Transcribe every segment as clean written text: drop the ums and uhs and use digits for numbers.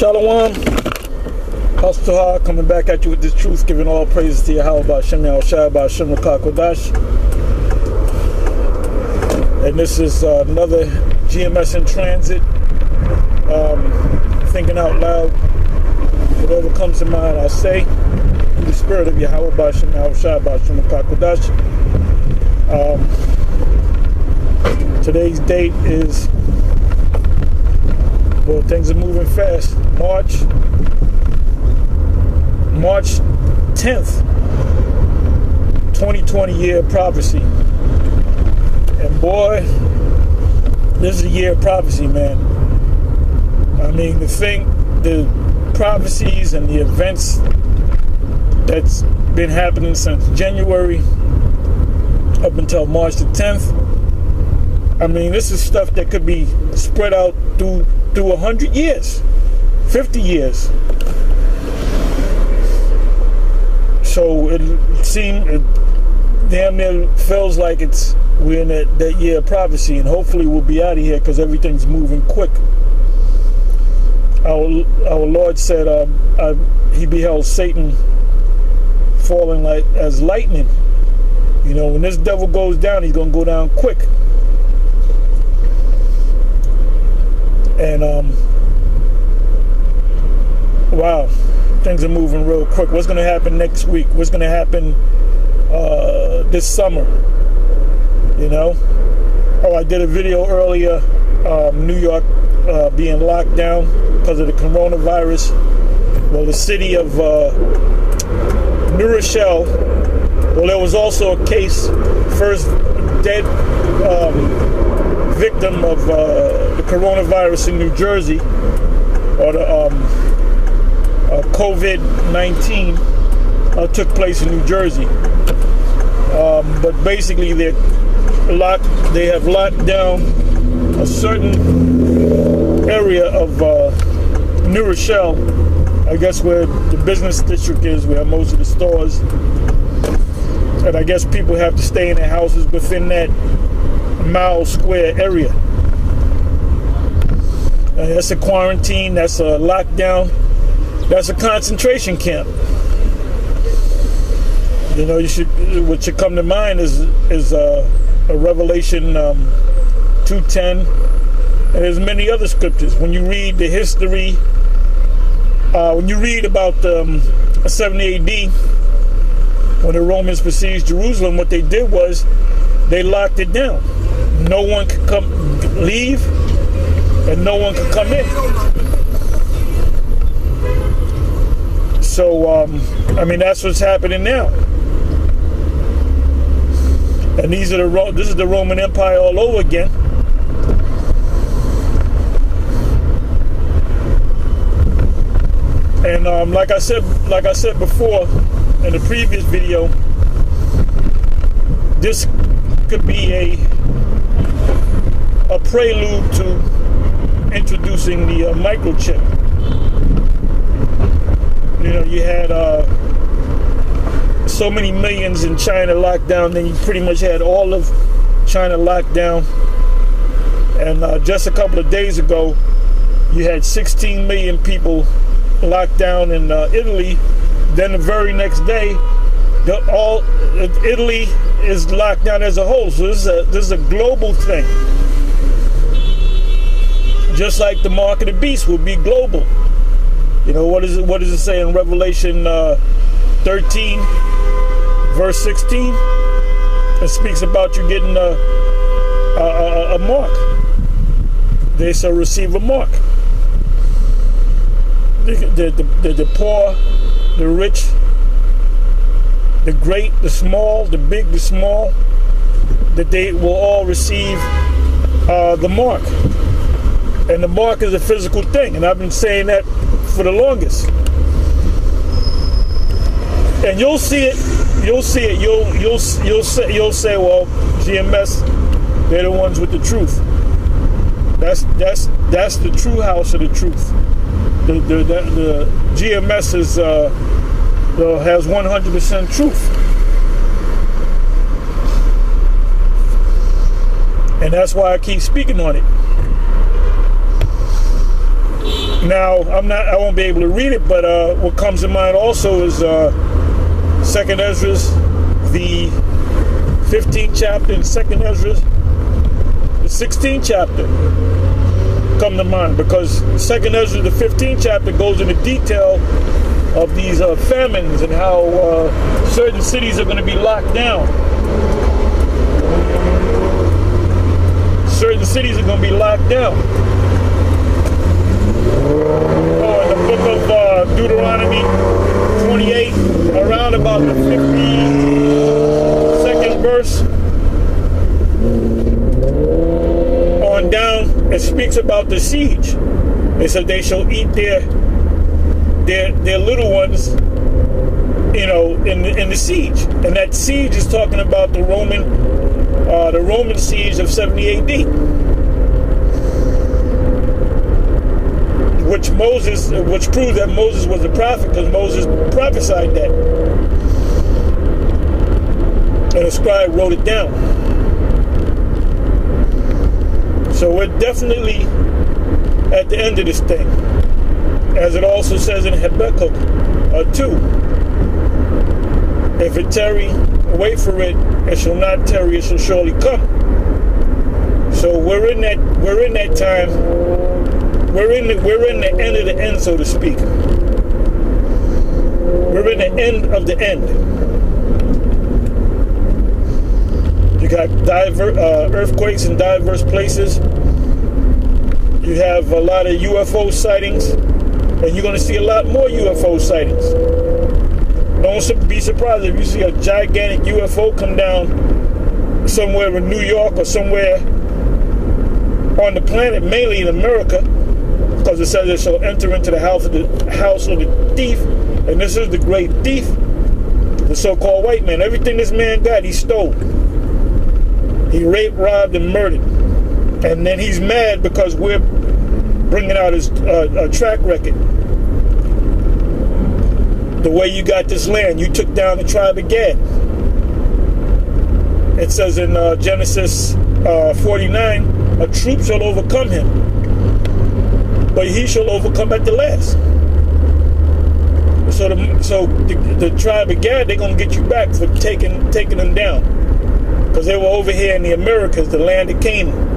Shalom, Pastor coming back at you with the truth, giving all praises to Yahweh B'Shem Yahushua B'Shem Kodash. And this is another GMS in transit. Thinking out loud, whatever comes to mind, I say. Through the spirit of Yahweh B'Shem Yahushua B'Shem Kodash. Today's date is, well, things are moving fast. March 10th, 2020 year of prophecy. And boy, this is a year of prophecy, man. I mean, the prophecies and the events that's been happening since January up until March the 10th. I mean, this is stuff that could be spread out through 100 years, 50 years. So it damn near feels like we're in that year of prophecy, and hopefully we'll be out of here because everything's moving quick. Our Lord said he beheld Satan falling like as lightning. You know, when this devil goes down, he's going to go down quick. And wow, things are moving real quick. What's going to happen next week? What's going to happen this summer? You know? Oh, I did a video earlier, New York being locked down because of the coronavirus. Well, the city of New Rochelle, well, there was also a case, first dead victim of the coronavirus in New Jersey, or the COVID-19 took place in New Jersey. But basically they have locked down a certain area of New Rochelle, I guess where the business district is, where most of the stores, and I guess people have to stay in their houses within that mile square area. And that's a quarantine, that's a lockdown, that's a concentration camp. You know, what should come to mind is a Revelation 2:10, and there's many other scriptures. When you read the history, when you read about 70 AD, when the Romans besieged Jerusalem, what they did was they locked it down. No one could leave, and no one could come in. So, I mean, that's what's happening now. And this is the Roman Empire all over again. And like I said before in the previous video, this could be a prelude to introducing the microchip. You know, you had so many millions in China locked down, then you pretty much had all of China locked down. And just a couple of days ago, you had 16 million people locked down in Italy. Then the very next day, Italy is locked down as a whole. So this is a global thing. Just like the mark of the beast will be global. You know, what does it say in Revelation 13, verse 16? It speaks about you getting a mark. They shall receive a mark. The poor, the rich, the great, the small, the big, the small, that they will all receive the mark. And the mark is a physical thing, and I've been saying that for the longest. And you'll see it. You'll say, well, GMS, they're the ones with the truth. That's the true house of the truth. The GMS has 100% truth. And that's why I keep speaking on it. Now, I won't be able to read it, but what comes to mind also is 2nd Ezra, the 15th chapter, and 2nd Ezra, the 16th chapter come to mind, because 2nd Ezra, the 15th chapter, goes into detail of these famines and how certain cities are going to be locked down. Certain cities are going to be locked down. Oh, in the book of Deuteronomy 28, around about the 52nd verse on down, it speaks about the siege. It said they shall eat their little ones, you know, in the siege. And that siege is talking about the Roman siege of 70 AD. Which proves that Moses was a prophet, because Moses prophesied that. And a scribe wrote it down. So we're definitely at the end of this thing. As it also says in Habakkuk 2. If it tarry, wait for it. It shall not tarry, it shall surely come. So we're in that time. We're in the end of the end, so to speak. We're in the end of the end. You got earthquakes in diverse places. You have a lot of UFO sightings, and you're going to see a lot more UFO sightings. Don't be surprised if you see a gigantic UFO come down somewhere in New York or somewhere on the planet, mainly in America, because it says it shall enter into the house of the thief, and this is the great thief, the so-called white man. Everything this man got, he stole. He raped, robbed, and murdered. And then he's mad because we're bringing out his track record. The way you got this land, you took down the tribe of Gad. It says in Genesis 49, a troop shall overcome him, but he shall overcome at the last. So the tribe of Gad, they're going to get you back for taking them down, because they were over here in the Americas, the land of Canaan.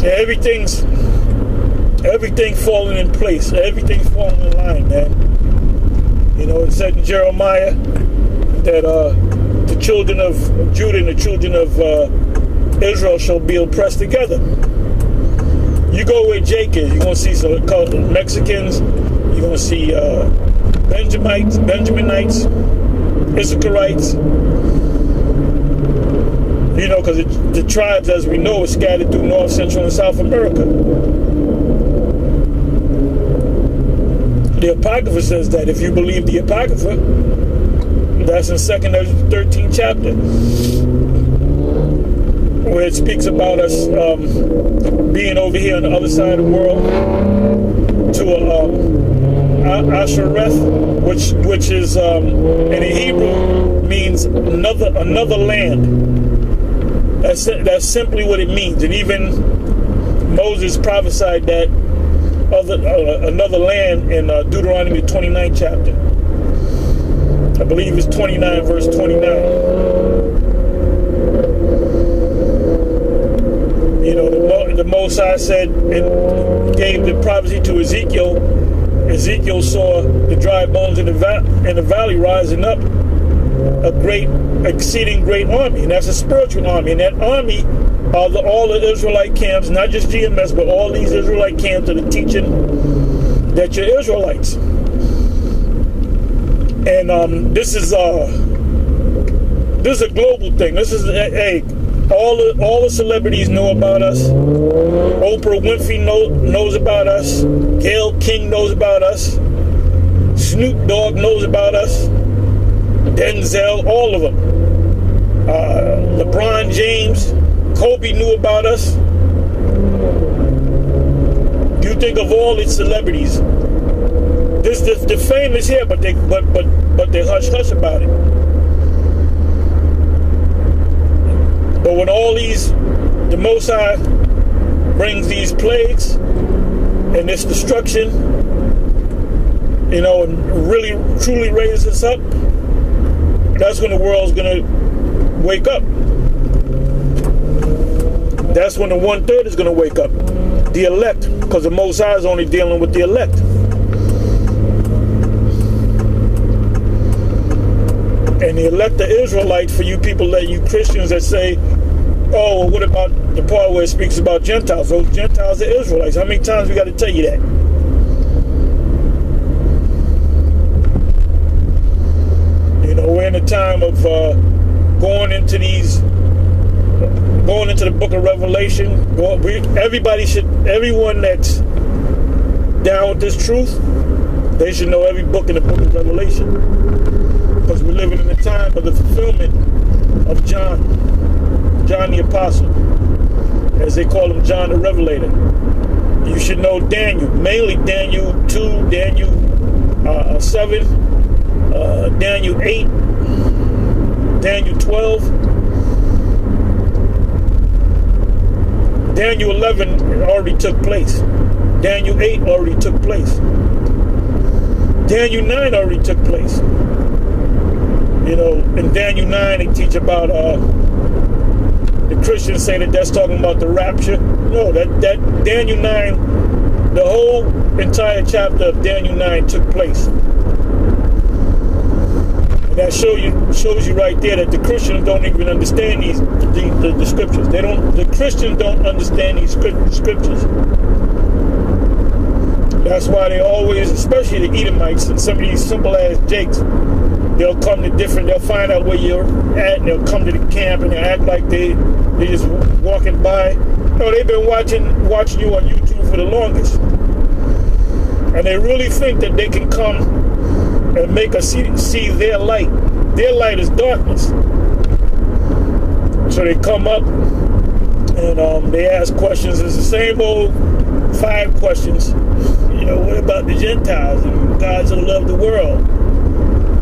Yeah, everything falling in place. Everything's falling in line, man. You know, it said in Jeremiah that the children of Judah and the children of Israel shall be oppressed together. You go where Jake is, you're going to see some Mexicans, you're going to see Benjaminites, Issacharites. You know, because the tribes, as we know, are scattered through North, Central, and South America. The Apocrypha says that. If you believe the Apocrypha, that's in 2nd Ezra 13th chapter, where it speaks about us being over here on the other side of the world to Ashereth, which is in the Hebrew means another land. That's simply what it means. And even Moses prophesied that another land in Deuteronomy 29th chapter. I believe it's 29 verse 29. You know, the Most High said and gave the prophecy to Ezekiel. Ezekiel saw the dry bones in the valley rising up, a great, exceeding great army, and that's a spiritual army. And that army are all the Israelite camps, not just GMS, but all these Israelite camps that are teaching that you're Israelites. And this is a global thing. This is all the celebrities know about us. Oprah Winfrey knows about us. Gayle King knows about us. Snoop Dogg knows about us. Denzel, all of them. LeBron James, Kobe knew about us. You think of all these celebrities. The fame is here, but they hush about it. But when all these the Most High brings these plagues and this destruction, and really truly raises us up, that's when the world's going to wake up. That's when the 1/3 is going to wake up. The elect, because the Most High is only dealing with the elect. And the elect are Israelites, for you people, you Christians that say, oh, well, what about the part where it speaks about Gentiles? Those Gentiles are Israelites. How many times we got to tell you that? We're in a time of going into the book of Revelation. Everyone that's down with this truth, they should know every book in the book of Revelation. Because we're living in the time of the fulfillment of John the Apostle, as they call him, John the Revelator. You should know Daniel, mainly Daniel 2, Daniel 7, Daniel 8, Daniel 12, Daniel 11 already took place. Daniel 8 already took place. Daniel 9 already took place. In Daniel 9 they teach about the Christians say that that's talking about the rapture. No, that Daniel 9, the whole entire chapter of Daniel 9 took place. And that shows you right there that the Christians don't even understand the scriptures. The Christians don't understand these scriptures. That's why they always, especially the Edomites and some of these simple ass jakes, they'll find out where you're at, and they'll come to the camp and they'll act like they just walking by. No, they've been watching you on YouTube for the longest. And they really think that they can come and make us see their light. Their light is darkness. So they come up and they ask questions. It's the same old 5 questions. What about the Gentiles and gods that love the world?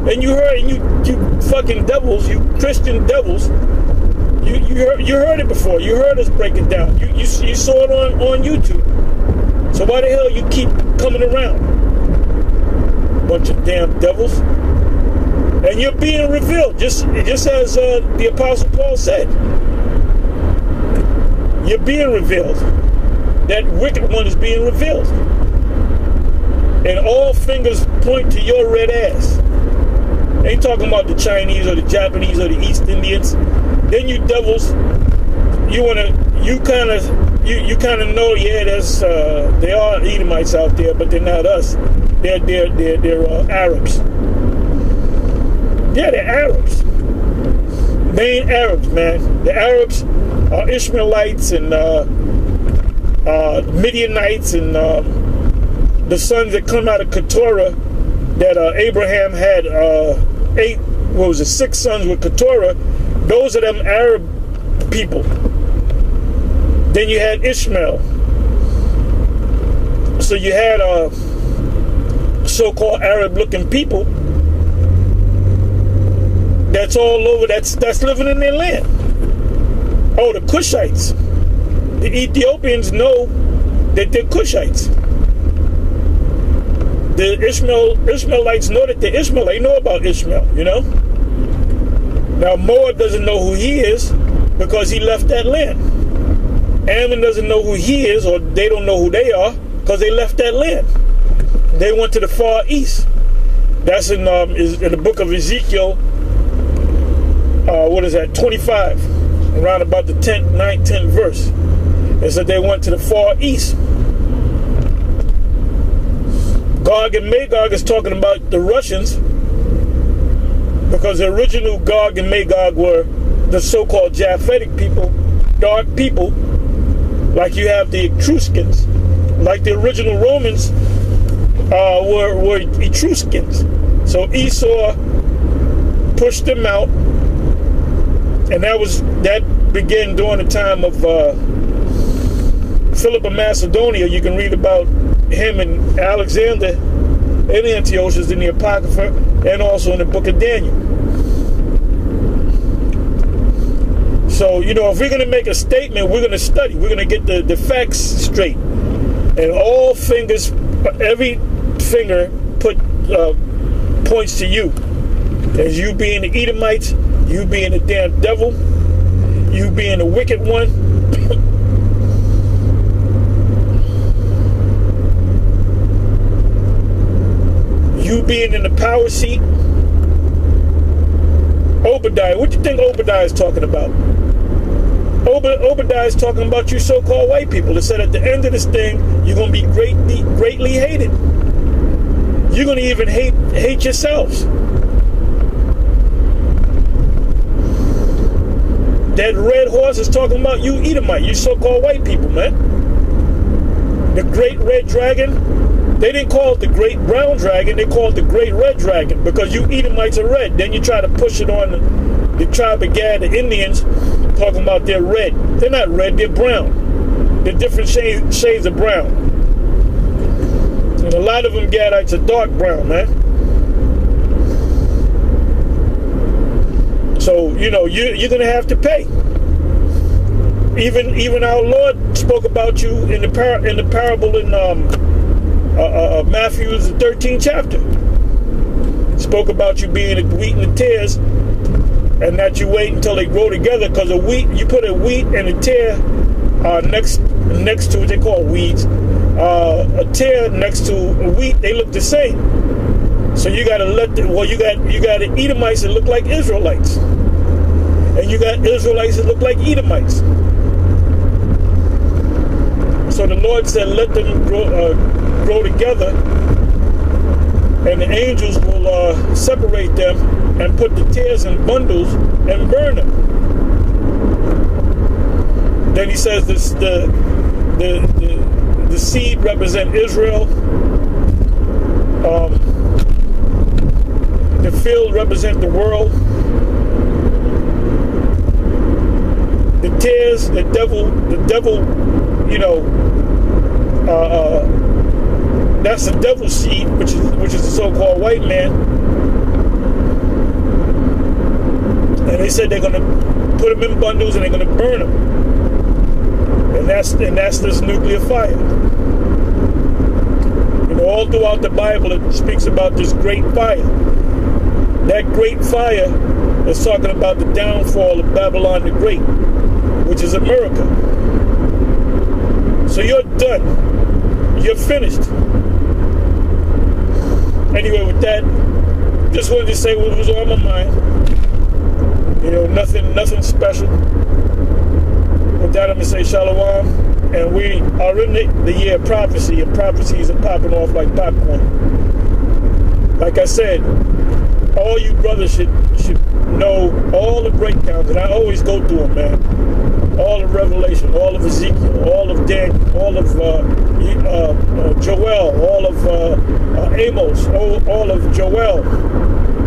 And you fucking devils, you Christian devils, you heard it before. You heard us break it down. You saw it on YouTube. So why the hell you keep coming around? Bunch of damn devils. And you're being revealed, just as the Apostle Paul said. You're being revealed. That wicked one is being revealed. And all fingers point to your red ass. Ain't talking about the Chinese or the Japanese or the East Indians. Then you devils, you kind of know, yeah, there are Edomites out there, but they're not us. They're Arabs. Yeah, they're Arabs. Main Arabs, man. The Arabs are Ishmaelites and Midianites and the sons that come out of Keturah, that Abraham had 6 sons with Keturah. Those are them Arab people. Then you had Ishmael. So you had so-called Arab-looking people that's all over, that's living in their land. Oh, the Cushites. The Ethiopians know that they're Cushites. The Ishmaelites know that they're Ishmael. They know about Ishmael, Now, Moab doesn't know who he is because he left that land. Ammon doesn't know who he is, or they don't know who they are because they left that land. They went to the Far East. That's in the book of Ezekiel, 25, around about the 9th, 10th verse. It said they went to the Far East. Gog and Magog is talking about the Russians, because the original Gog and Magog were the so-called Japhetic people, dark people, like you have the Etruscans, like the original Romans were Etruscans. So Esau pushed them out, and that began during the time of Philip of Macedonia. You can read about him and Alexander and Antiochus in the Apocrypha, and also in the book of Daniel. So, you know, if we're going to make a statement, we're going to study. We're going to get the facts straight. And all fingers, every finger points to you. As you being the Edomites, you being the damn devil, you being the wicked one. You being in the power seat. Obadiah, what do you think Obadiah is talking about? Obadiah is talking about you so-called white people. It said at the end of this thing, you're going to be greatly hated. You're going to even hate yourselves. That red horse is talking about you Edomite, you so-called white people, man. The great red dragon, they didn't call it the great brown dragon, they called it the great red dragon because you Edomites are red. Then you try to push it on the tribe of Gad, the Indians, talking about they're red. They're not red, they're brown. They're different shades of brown. And a lot of them Gadites are dark brown, man. So, you know, you're going to have to pay. Even our Lord spoke about you in the parable in Matthew's 13th chapter. Spoke about you being the wheat and the tares, and that you wait until they grow together, because a wheat, you put a wheat and a tare next to what they call weeds. A tare next to a wheat, they look the same. So you got to you got the Edomites that look like Israelites, and you got Israelites that look like Edomites. So the Lord said, let them grow together, and the angels will separate them and put the tares in bundles and burn them. Then he says this: the seed represent Israel. The field represent the world. The tares, the devil, you know, that's the devil's seed, which is the so-called white man. And they said they're going to put them in bundles and they're going to burn them. And that's this nuclear fire. You know, all throughout the Bible it speaks about this great fire. That great fire is talking about the downfall of Babylon the Great, which is America. So you're done. You're finished. Anyway, with that, just wanted to say what was on my mind. You know, nothing special. With that, I'm going to say shalom. And we are in the year of prophecy, and prophecies are popping off like popcorn. Like I said, all you brothers should know all the breakdowns, and I always go through them, man. All of Revelation, all of Ezekiel, all of Daniel, all of Joel, all of Amos, all of Joel.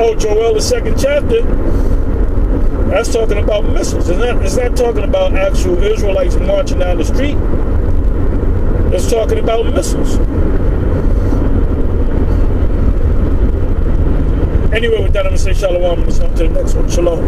Oh, Joel, the 2nd chapter, that's talking about missiles. It's not talking about actual Israelites marching down the street. It's talking about missiles. Anyway, with that, I'm going to say shalom and on to the next one. Shalom.